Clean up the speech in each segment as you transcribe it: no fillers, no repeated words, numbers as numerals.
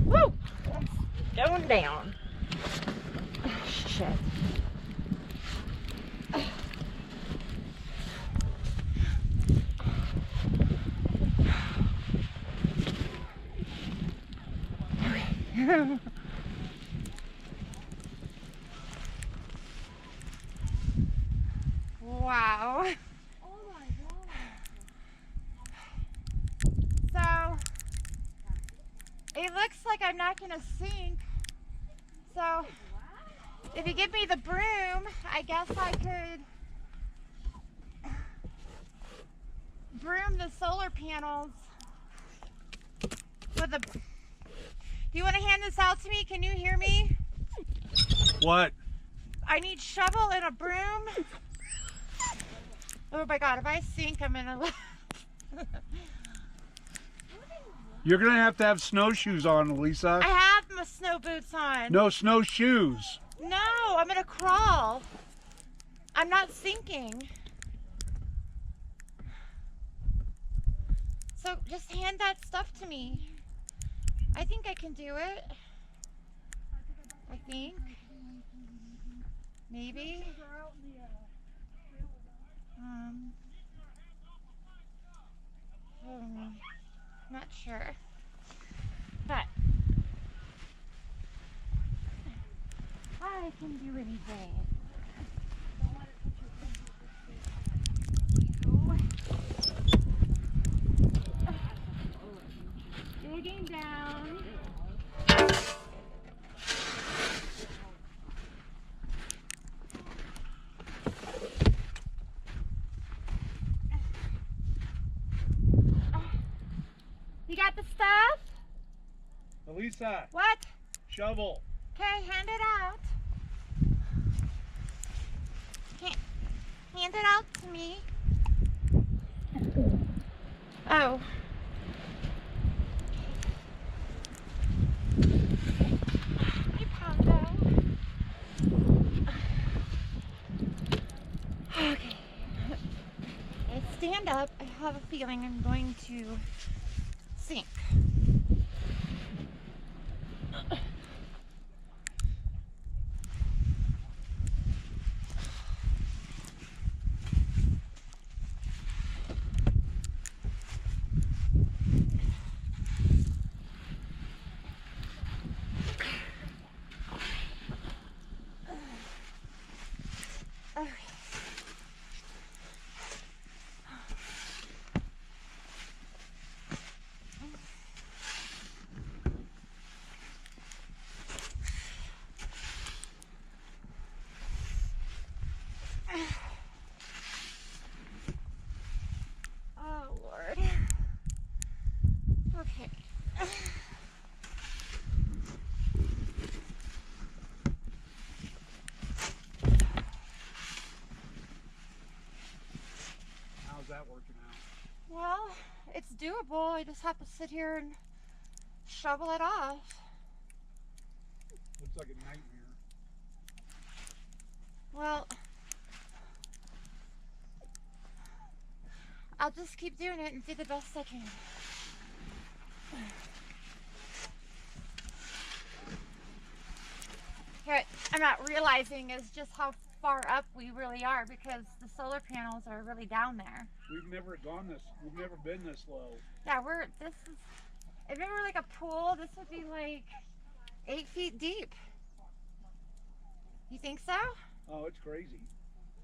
Woo! Going down. Shit. Wow. Oh my god. So, it looks like I'm not going to sink. So, if you give me the broom, I guess I could broom the solar panels with a... Do you want to hand this out to me? Can you hear me? What? I need shovel and a broom. Oh my god, if I sink, I'm in a... You're gonna have to have snowshoes on, Alisa. I have my snow boots on. No snowshoes. No, I'm gonna crawl. I'm not sinking. So just hand that stuff to me. I think I can do it. I think. Maybe. Not sure. But I can do anything. Digging down. You got the stuff? Alisa, What? shovel. Okay, hand it out. Hand it out to me. Oh. Hey, Pondo. Okay. Let's stand up. I have a feeling I'm going to sink. Oh, Lord. Okay. How's that working out? Well, it's doable. I just have to sit here and shovel it off. Looks like a nightmare. Well, I'll just keep doing it and do the best I can. What I'm not realizing is just how far up we really are because the solar panels are really down there. We've never been this low. Yeah, if it were like a pool, this would be like 8 feet deep. You think so? Oh, it's crazy.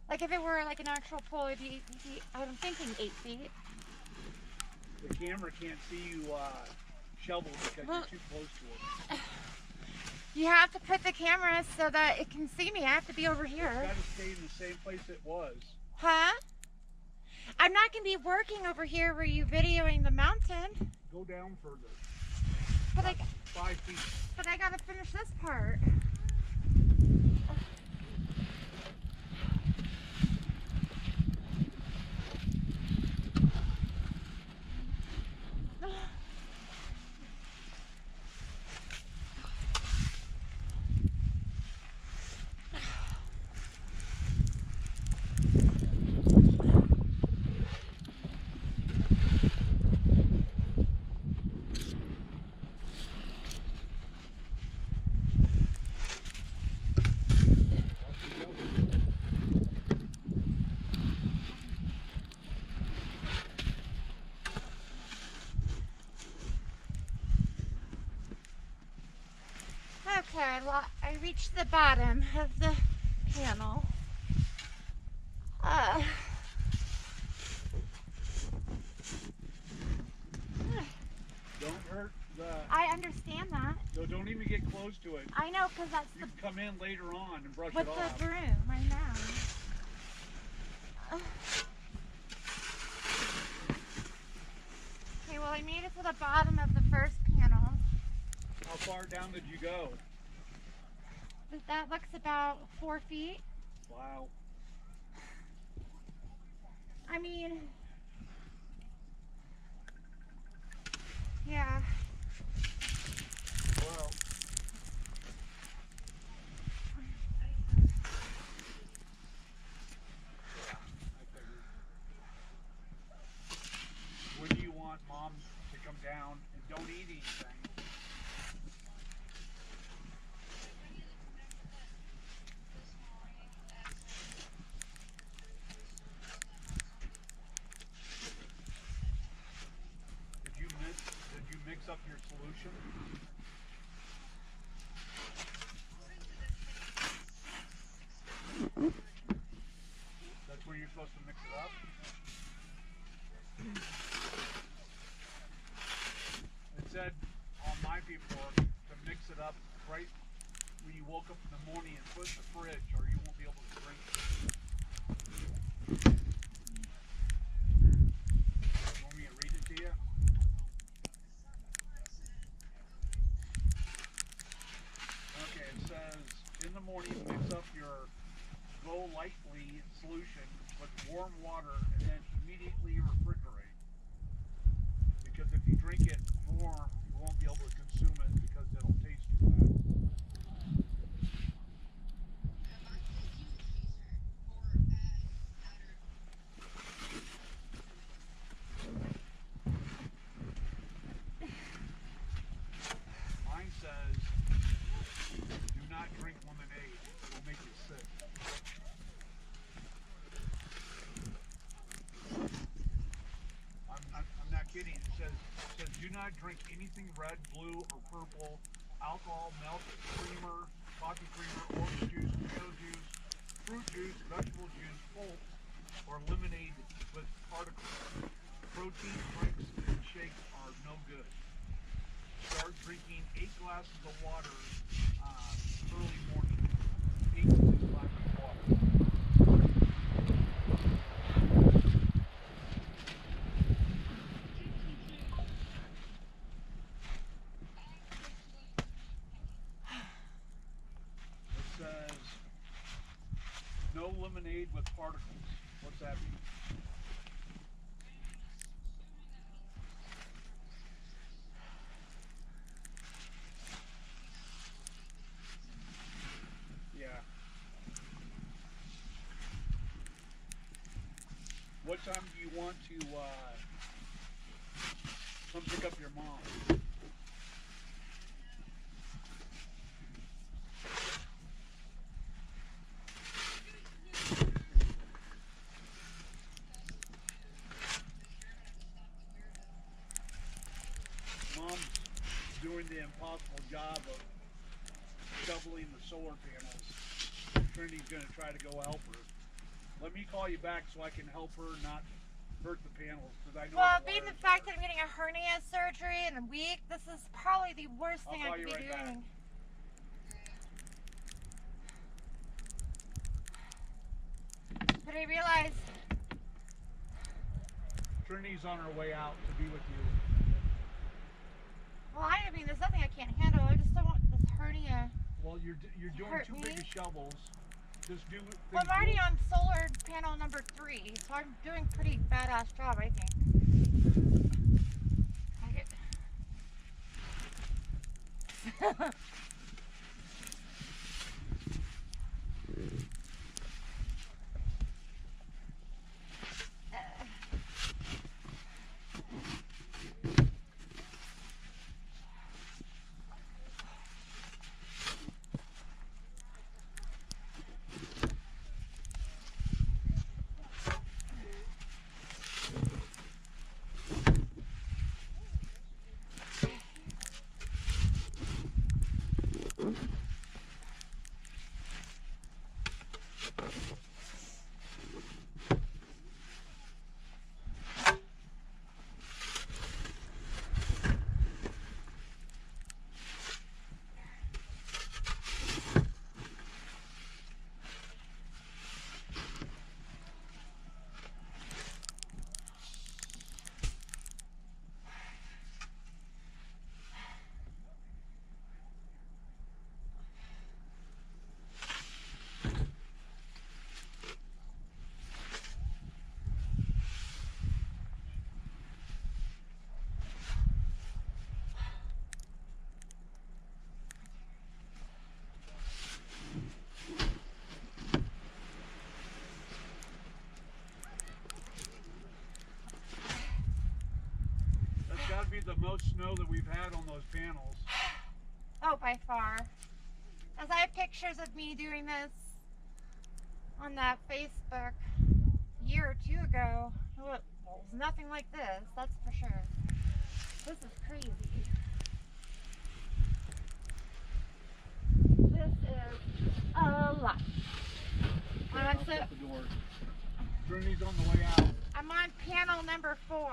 Like if it were like an actual pool, it'd be I'm thinking 8 feet. The camera can't see you shovel because you're too close to it. You have to put the camera so that it can see me. I have to be over here. It's got to stay in the same place it was. Huh? I'm not going to be working over here where you videoing the mountain. Go down further. But 5 feet. But I got to finish this part. reached the bottom of the panel. Don't hurt the... I understand that. So don't even get close to it. I know, because that's You can come in later on and brush with it off. the broom, I know. Okay, well I made it to the bottom of the first panel. How far down did you go? That looks about 4 feet. Wow. I mean, yeah. Well, when do you want Mom to come down and don't eat anything? Did you mix up your solution? That's where you're supposed to mix it up? It said on my paperwork to mix it up right when you woke up in the morning and put it in the fridge, or you won't be able to drink it. You want me to read it to you? Okay, it says, in the morning mix up your Go Lightly solution with warm water and then immediately refrigerate. Because if you drink it warm, you won't be able to consume it because it'll taste too bad. Mine says, do not drink lemonade. It will make you sick. I'm not kidding. It says do not drink anything red, blue, or purple, alcohol, milk, creamer, coffee creamer, orange juice, tomato juice, fruit juice, vegetable juice, pulp, or lemonade with particles. Protein drinks and shakes are no good. Start drinking 8 glasses of water early morning. 8 to 6 glasses of water. It says no lemonade with particles. What's that mean? Yeah. What time do you want to come pick up your mom? Mom's doing the impossible job of shoveling the solar panels. Trinity's going to try to go help her. Let me call you back so I can help her not hurt the panels, because I know. Well, being the fact that I'm getting a hernia surgery in a week, this is probably the worst thing I could be doing. But I realize Trinity's on her way out to be with you. well, I mean, there's nothing I can't handle. I just don't want this hernia. Well, you're doing hurt too me. big of shovels. Just do it. Well, I'm already on solar panel number 3, so I'm doing a pretty badass job, I think. most snow that we've had on those panels. Oh, by far. As I have pictures of me doing this on that Facebook a year or two ago. Well, it was nothing like this, that's for sure. This is crazy. This is a lot. Trinity's on the way out. I'm on panel number 4.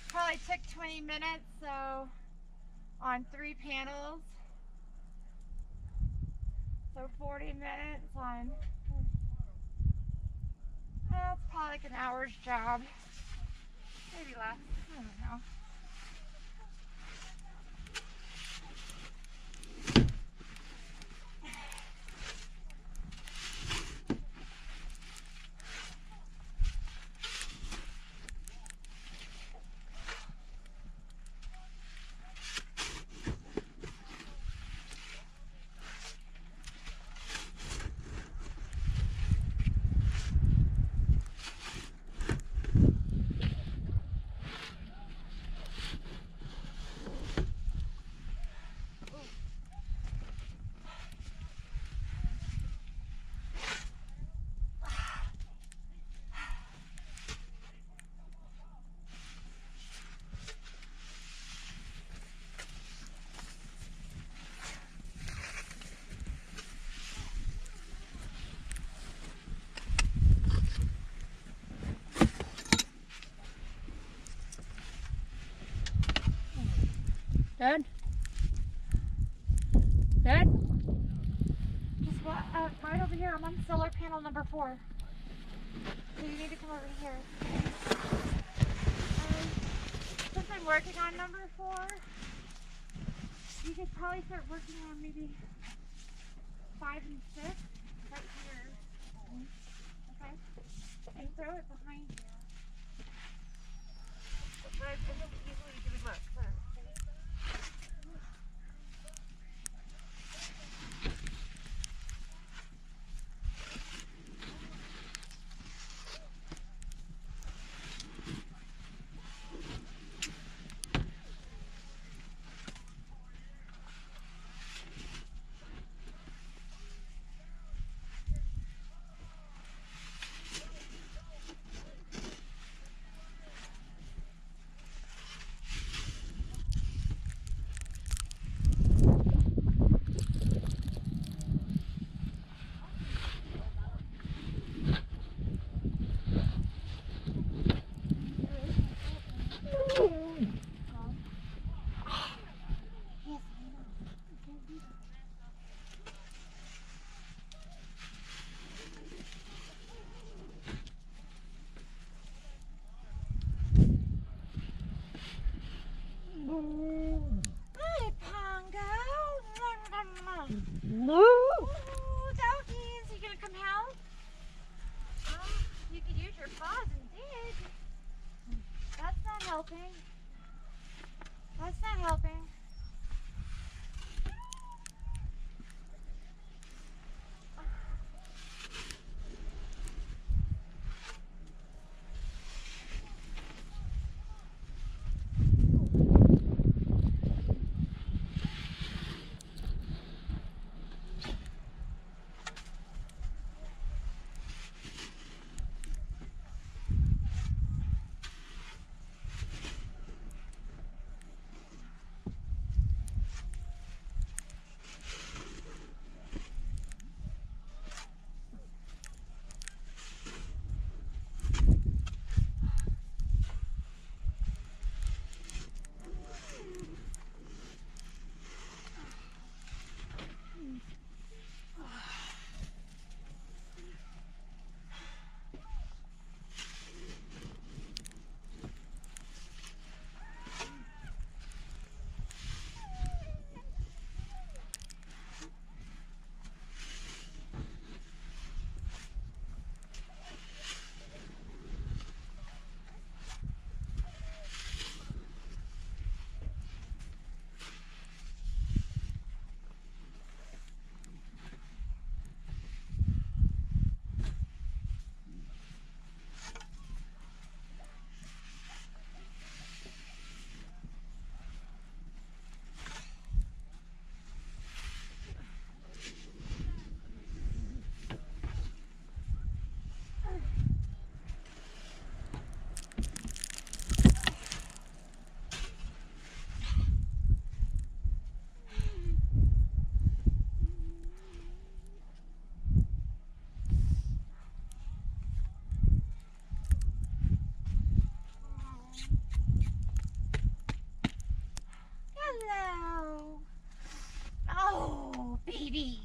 Probably took 20 minutes, so on 3 panels. So 40 minutes on, that's probably like an hour's job. Maybe less, I don't know. Dad? Dad? Just right over here. I'm on solar panel number 4. So you need to come over here. Since I'm working on number 4, you could probably start working on maybe 5 and 6 right here. Okay? And throw it behind you. But it's easily do look. Hi, Pongo. No. Ooh, doggies, you gonna come help? You could use your paws and dig. That's not helping. That's not helping. Trinity.